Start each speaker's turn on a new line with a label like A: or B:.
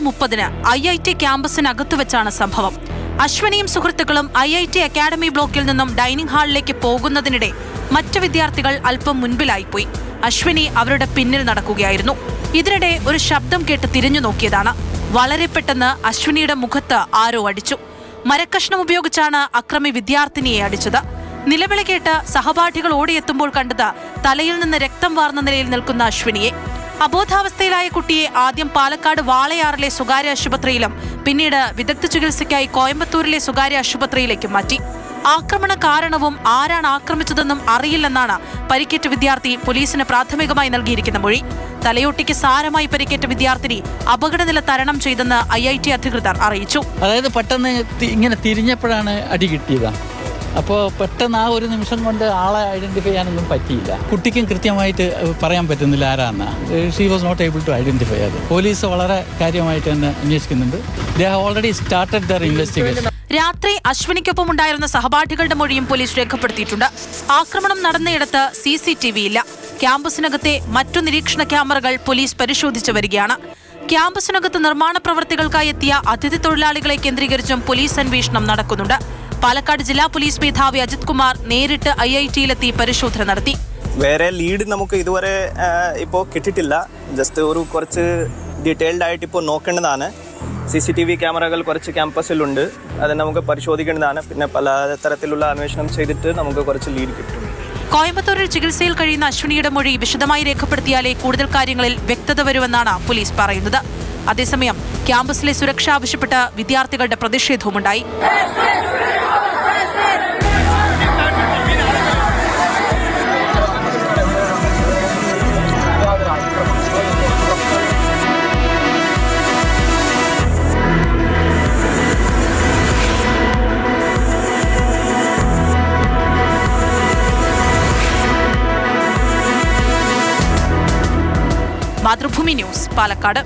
A: 30-ന് IIT ക്യാമ്പസിനകത്തു വെച്ചാണ് സംഭവം. അശ്വനിയും സുഹൃത്തുക്കളും IIT അക്കാഡമി ബ്ലോക്കിൽ നിന്നും ഡൈനിങ് ഹാളിലേക്ക് പോകുന്നതിനിടെ മറ്റു വിദ്യാർത്ഥികൾ അല്പം മുൻപിലായിപ്പോയി. അശ്വനി അവരുടെ പിന്നിൽ നടക്കുകയായിരുന്നു. ഇതിനിടെ ഒരു ശബ്ദം കേട്ട് തിരിഞ്ഞു നോക്കിയതാണ്. വളരെ പെട്ടെന്ന് അശ്വനിയുടെ മുഖത്ത് ആരോ അടിച്ചു. മരക്കഷ്ണം ഉപയോഗിച്ചാണ് അക്രമി വിദ്യാർത്ഥിനിയെ അടിച്ചത്. നിലവിളി കേട്ട് സഹപാഠികൾ ഓടിയെത്തുമ്പോൾ കണ്ടത് തലയിൽ നിന്ന് രക്തം വാർന്ന നിലയിൽ നിൽക്കുന്ന അശ്വിനിയെ. അബോധാവസ്ഥയിലായ കുട്ടിയെ ആദ്യം പാലക്കാട് വാളയാറിലെ സ്വകാര്യ ആശുപത്രിയിലും പിന്നീട് വിദഗ്ധ ചികിത്സയ്ക്കായി കോയമ്പത്തൂരിലെ സ്വകാര്യ ആശുപത്രിയിലേക്കും മാറ്റി. ആക്രമണ കാരണവും ആരാണ് ആക്രമിച്ചതെന്നും അറിയില്ലെന്നാണ് പരിക്കേറ്റ വിദ്യാർത്ഥി പോലീസിന് പ്രാഥമികമായി നൽകിയിരിക്കുന്ന മൊഴി. തലയൊട്ടിക്ക് സാരമായി പരിക്കേറ്റ വിദ്യാർത്ഥിനി അപകടനില തരണം ചെയ്തെന്ന് IIT അധികൃതർ അറിയിച്ചു.
B: അതായത് പെട്ടെന്ന് ഇങ്ങനെ തിരിഞ്ഞപ്പോഴാണ് അടി കിട്ടിയത്. അപ്പോൾ പെട്ടെന്ന് ആ ഒരു നിമിഷം കൊണ്ട് ആളെ ഐഡന്റിഫൈ ചെയ്യാനൊന്നും പറ്റിയില്ല. കുട്ടിക്കും കൃത്യമായിട്ട് പറയാൻ പറ്റുന്നില്ല ആരാന്ന്. She was not able to identify അത്. പോലീസ് വളരെ കാര്യമായിട്ട് തന്നെ അന്വേഷിക്കുന്നുണ്ട്. They have already started their investigation.
A: രാത്രി അശ്വിനിക്കൊപ്പം ഉണ്ടായിരുന്ന സഹപാഠികളുടെ മൊഴിയും പോലീസ് രേഖപ്പെടുത്തിയിട്ടുണ്ട്. ആക്രമണം നടന്നയിടത്ത് CCTV ഇല്ല. ക്യാമ്പസിനകത്തെ മറ്റു നിരീക്ഷണ ക്യാമറകൾ പോലീസ് പരിശോധിച്ചു വരികയാണ്. ക്യാമ്പസിനകത്ത് നിർമ്മാണ പ്രവർത്തികൾക്കായി എത്തിയ അതിഥി തൊഴിലാളികളെ കേന്ദ്രീകരിച്ചും പോലീസ് അന്വേഷണം നടക്കുന്നുണ്ട്. പാലക്കാട് ജില്ലാ പോലീസ് മേധാവി അജിത് കുമാർ നേരിട്ട് IIT-യിലെത്തി പരിശോധന നടത്തി.
C: വേറെ ലീഡ് നമുക്ക് ഇതുവരെ ഇപ്പോൾ കിട്ടിയിട്ടില്ല. ജസ്റ്റ് കുറച്ച് ഡീറ്റെയിൽഡ് ആയിട്ട് ഇപ്പോൾ നോക്കേണ്ടതാണ്. CCTV ക്യാമറകൾ കുറച്ച് ക്യാമ്പസിലുണ്ട്, അത് നമുക്ക് പരിശോധിക്കേണ്ടതാണ്. പിന്നെ പല തരത്തിലുള്ള അന്വേഷണം ചെയ്തിട്ട് നമുക്ക് കുറച്ച് ലീഡ് കിട്ടും.
A: കോയമ്പത്തൂരിൽ ചികിത്സയിൽ കഴിയുന്ന അശ്വിനിയുടെ മൊഴി വിശദമായി രേഖപ്പെടുത്തിയാലേ കൂടുതൽ കാര്യങ്ങളിൽ വ്യക്തത വരുമെന്നാണ് പോലീസ് പറയുന്നത്. അതേസമയം ക്യാമ്പസിലെ സുരക്ഷ ആവശ്യപ്പെട്ട് വിദ്യാർത്ഥികളുടെ പ്രതിഷേധവുമുണ്ടായി. മാതൃഭൂമി ന്യൂസ്, പാലക്കാട്.